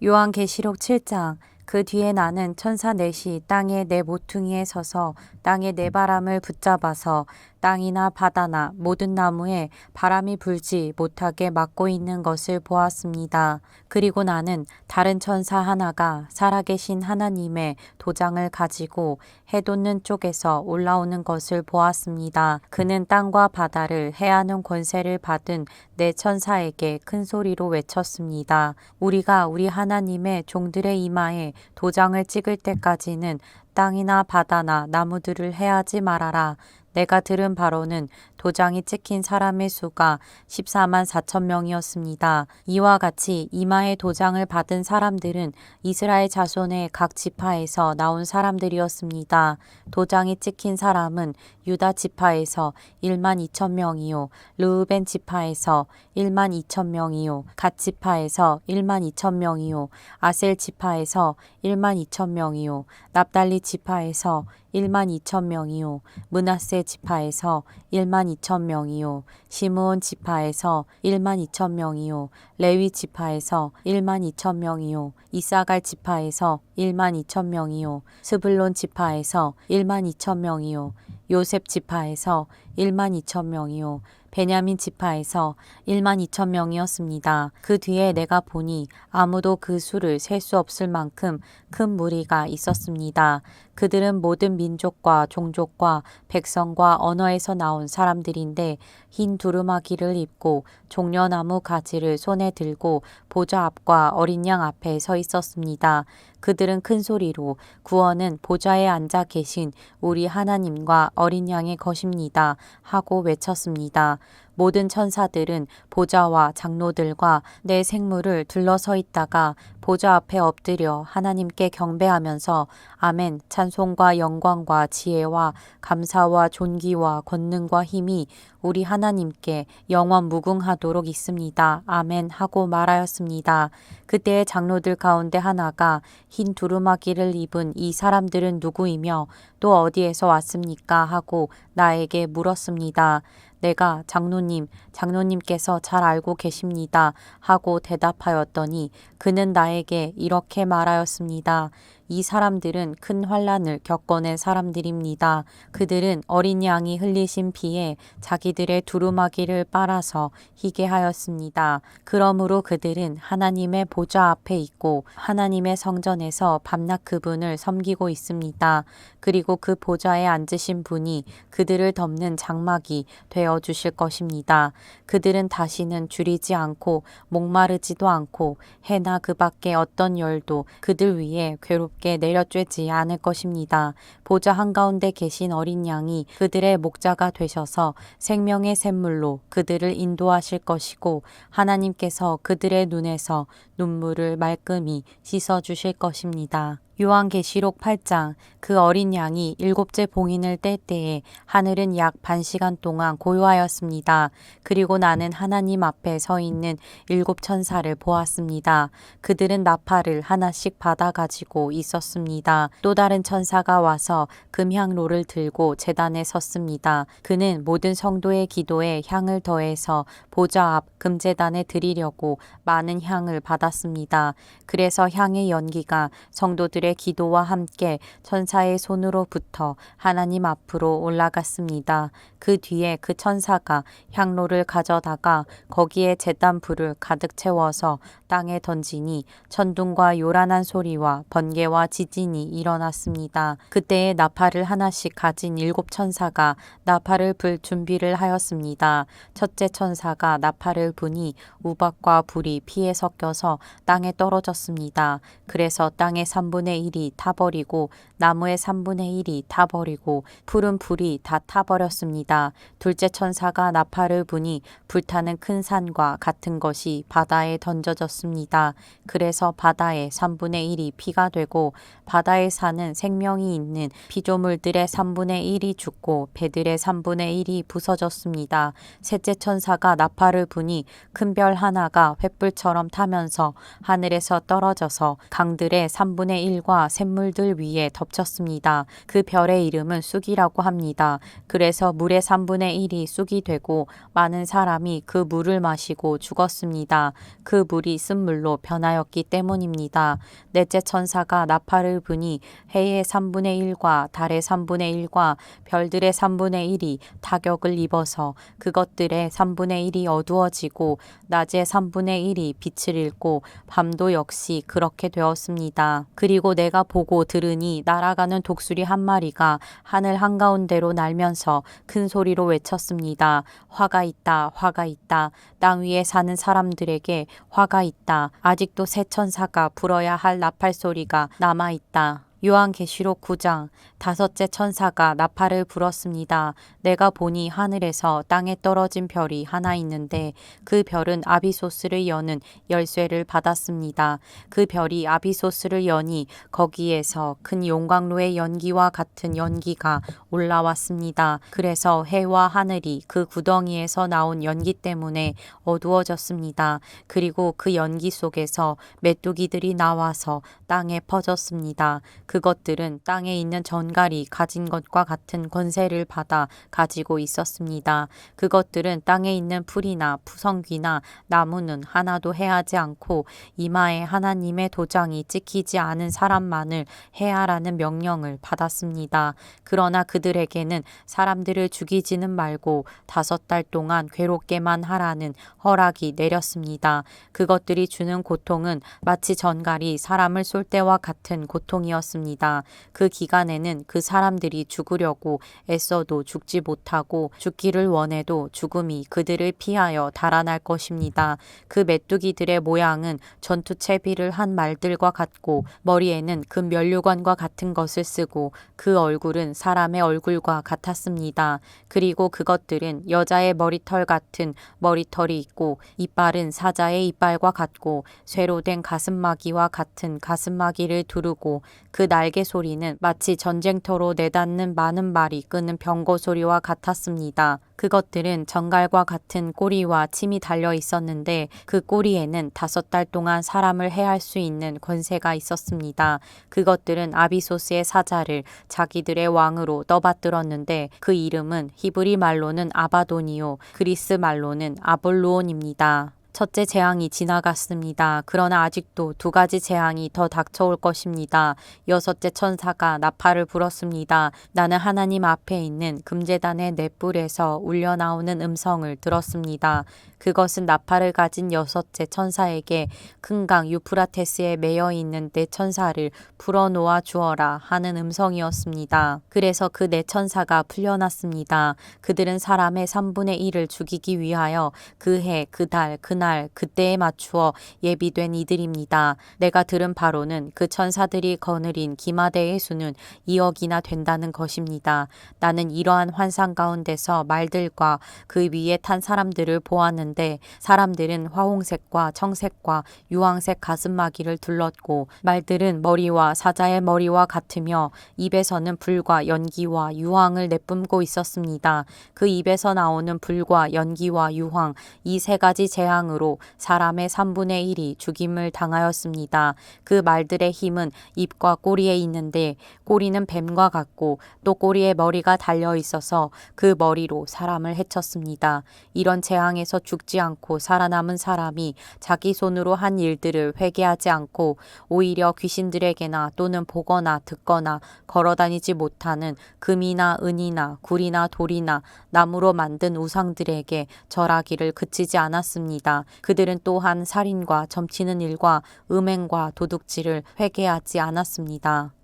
요한계시록 7장. 그 뒤에 나는 천사 넷이 땅의 네 모퉁이에 서서 땅의 네 바람을 붙잡아서 땅이나 바다나 모든 나무에 바람이 불지 못하게 막고 있는 것을 보았습니다. 그리고 나는 다른 천사 하나가 살아계신 하나님의 도장을 가지고 해 돋는 쪽에서 올라오는 것을 보았습니다. 그는 땅과 바다를 해하는 권세를 받은 네 천사에게 큰 소리로 외쳤습니다. 우리가 우리 하나님의 종들의 이마에 도장을 찍을 때까지는 땅이나 바다나 나무들을 해하지 말아라. 내가 들은 바로는 도장이 찍힌 사람의 수가 14만 4천 명이었습니다. 이와 같이 이마에 도장을 받은 사람들은 이스라엘 자손의 각 지파에서 나온 사람들이었습니다. 도장이 찍힌 사람은 유다 지파에서 1만 2천 명이요, 르우벤 지파에서 1만 2천 명이요, 갓 지파에서 1만 2천 명이요, 아셀 지파에서 1만 2천 명이요, 납달리 지파에서 1만 2천 명이요, 므낫세 지파에서 1만 2천 명이요, 시므온 지파에서 1만 2천 명이요, 레위 지파에서 1만 2천 명이요, 이사갈 지파에서 1만 2천 명이요, 스불론 지파에서 1만 2천 명이요, 요셉 지파에서 1만 2천 명이요, 베냐민 지파에서 1만 2천 명이었습니다. 그 뒤에 내가 보니 아무도 그 수를 셀 수 없을 만큼 큰 무리가 있었습니다. 그들은 모든 민족과 종족과 백성과 언어에서 나온 사람들인데 흰 두루마기를 입고 종려나무 가지를 손에 들고 보좌 앞과 어린 양 앞에 서 있었습니다. 그들은 큰 소리로 구원은 보좌에 앉아 계신 우리 하나님과 어린 양의 것입니다 하고 외쳤습니다. 모든 천사들은 보좌와 장로들과 내 생물을 둘러서 있다가 보좌 앞에 엎드려 하나님께 경배하면서 아멘, 찬송과 영광과 지혜와 감사와 존귀와 권능과 힘이 우리 하나님께 영원 무궁하도록 있습니다. 아멘 하고 말하였습니다. 그때의 장로들 가운데 하나가 흰 두루마기를 입은 이 사람들은 누구이며 또 어디에서 왔습니까? 하고 나에게 물었습니다. 내가 장로님께서 잘 알고 계십니다 하고 대답하였더니 그는 나에게 이렇게 말하였습니다. 이 사람들은 큰 환난을 겪어낸 사람들입니다. 그들은 어린 양이 흘리신 피에 자기들의 두루마기를 빨아서 희게 하였습니다. 그러므로 그들은 하나님의 보좌 앞에 있고 하나님의 성전에서 밤낮 그분을 섬기고 있습니다. 그리고 그 보좌에 앉으신 분이 그들을 덮는 장막이 되어 주실 것입니다. 그들은 다시는 줄이지 않고 목마르지도 않고 해나 그 밖에 어떤 열도 그들 위에 괴롭게 내려쬐지 않을 것입니다. 보좌 한가운데 계신 어린 양이 그들의 목자가 되셔서 생명의 샘물로 그들을 인도하실 것이고 하나님께서 그들의 눈에서 눈물을 말끔히 씻어 주실 것입니다. 요한계시록 8장. 그 어린 양이 일곱째 봉인을 뗄 때에 하늘은 약 반시간 동안 고요하였습니다. 그리고 나는 하나님 앞에 서 있는 일곱 천사를 보았습니다. 그들은 나팔을 하나씩 받아 가지고 있었습니다. 또 다른 천사가 와서 금향로를 들고 제단에 섰습니다. 그는 모든 성도의 기도에 향을 더해서 보좌 앞 금제단에 드리려고 많은 향을 받았습니다. 그래서 향의 연기가 성도들의 기도와 함께 천사의 손으로부터 하나님 앞으로 올라갔습니다. 그 뒤에 그 천사가 향로를 가져다가 거기에 제단 불을 가득 채워서 땅에 던지니 천둥과 요란한 소리와 번개와 지진이 일어났습니다. 그때에 나팔을 하나씩 가진 일곱 천사가 나팔을 불 준비를 하였습니다. 첫째 천사가 나팔을 부니 우박과 불이 피에 섞여서 땅에 떨어졌습니다. 그래서 땅의 3분의 1이 타버리고 나무의 3분의 1이 타버리고 푸른 불이 다 타버렸습니다. 둘째 천사가 나팔을 부니 불타는 큰 산과 같은 것이 바다에 던져졌습니다. 그래서 바다의 3분의 1이 피가 되고 바다의 산은 생명이 있는 피조물들의 3분의 1이 죽고 배들의 3분의 1이 부서졌습니다. 셋째 천사가 나팔을 부니 큰 별 하나가 횃불처럼 타면서 입어서 하늘에서 떨어져서 강들의 3분의 1과 샘물들 위에 덮쳤습니다. 그 별의 이름은 쑥이라고 합니다. 그래서 물의 3분의 1이 쑥이 되고 많은 사람이 그 물을 마시고 죽었습니다. 그 물이 쓴물로 변하였기 때문입니다. 넷째 천사가 나팔을 부니 해의 3분의 1과 달의 3분의 1과 별들의 3분의 1이 타격을 입어서 그것들의 3분의 1이 어두워지고 낮의 3분의 1이 빛을 잃고 밤도 역시 그렇게 되었습니다. 그리고 내가 보고 들으니 날아가는 독수리 한 마리가 하늘 한가운데로 날면서 큰 소리로 외쳤습니다. 화가 있다, 화가 있다. 땅 위에 사는 사람들에게 화가 있다. 아직도 새 천사가 불어야 할 나팔 소리가 남아 있다. 요한계시록 9장 다섯째 천사가 나팔을 불었습니다. 내가 보니 하늘에서 땅에 떨어진 별이 하나 있는데 그 별은 아비소스를 여는 열쇠를 받았습니다. 그 별이 아비소스를 여니 거기에서 큰 용광로의 연기와 같은 연기가 올라왔습니다. 그래서 해와 하늘이 그 구덩이에서 나온 연기 때문에 어두워졌습니다. 그리고 그 연기 속에서 메뚜기들이 나와서 땅에 퍼졌습니다. 그것들은 땅에 있는 전갈이 가진 것과 같은 권세를 받아 가지고 있었습니다. 그것들은 땅에 있는 풀이나 푸성귀나 나무는 하나도 해하지 않고 이마에 하나님의 도장이 찍히지 않은 사람만을 해하라는 명령을 받았습니다. 그러나 그들에게는 사람들을 죽이지는 말고 5달 동안 괴롭게만 하라는 허락이 내렸습니다. 그것들이 주는 고통은 마치 전갈이 사람을 쏠 때와 같은 고통이었습니다. 그 기간에는 그 사람들이 죽으려고 애써도 죽지 못하고 죽기를 원해도 죽음이 그들을 피하여 달아날 것입니다. 그 메뚜기들의 모양은 전투 채비를 한 말들과 같고 머리에는 금 면류관과 같은 것을 쓰고 그 얼굴은 사람의 얼굴과 같았습니다. 그리고 그것들은 여자의 머리털 같은 머리털이 있고 이빨은 사자의 이빨과 같고 쇠로 된 가슴마기와 같은 가슴마기를 두르고 그 날개 소리는 마치 전쟁터로 내닫는 많은 말이 끄는 병거 소리와 같았습니다. 그것들은 정갈과 같은 꼬리와 침이 달려 있었는데 그 꼬리에는 5달 동안 사람을 해할 수 있는 권세가 있었습니다. 그것들은 아비소스의 사자를 자기들의 왕으로 떠받들었는데 그 이름은 히브리 말로는 아바돈이요 그리스 말로는 아볼루온입니다. 첫째 재앙이 지나갔습니다. 그러나 아직도 2가지 재앙이 더 닥쳐올 것입니다. 여섯째 천사가 나팔을 불었습니다. 나는 하나님 앞에 있는 금제단의 넷불에서 울려나오는 음성을 들었습니다. 그것은 나팔을 가진 여섯째 천사에게 큰 강 유프라테스에 매여 있는 네 천사를 풀어놓아 주어라 하는 음성이었습니다. 그래서 그 네 천사가 풀려났습니다. 그들은 사람의 3분의 1을 죽이기 위하여 그 해, 그 달, 그날, 그때에 맞추어 예비된 이들입니다. 내가 들은 바로는 그 천사들이 거느린 기마대의 수는 2억이나 된다는 것입니다. 나는 이러한 환상 가운데서 말들과 그 위에 탄 사람들을 보았는데 사람들은 화홍색과 청색과 유황색 가슴마기를 둘렀고 말들은 머리와 사자의 머리와 같으며 입에서는 불과 연기와 유황을 내뿜고 있었습니다. 그 입에서 나오는 불과 연기와 유황 이 3가지 재앙으로 사람의 3분의 1이 죽임을 당하였습니다. 그 말들의 힘은 입과 꼬리에 있는데 꼬리는 뱀과 같고 또 꼬리에 머리가 달려 있어서 그 머리로 사람을 해쳤습니다. 이런 재앙에서 죽지 않고 살아남은 사람이 자기 손으로 한 일들을 회개하지 않고 오히려 귀신들에게나 또는 보거나 듣거나 걸어다니지 못하는 금이나 은이나 굴이나 돌이나 나무로 만든 우상들에게 절하기를 그치지 않았습니다. 그들은 또한 살인과 점치는 일과 음행과 도둑질을 회개하지 않았습니다.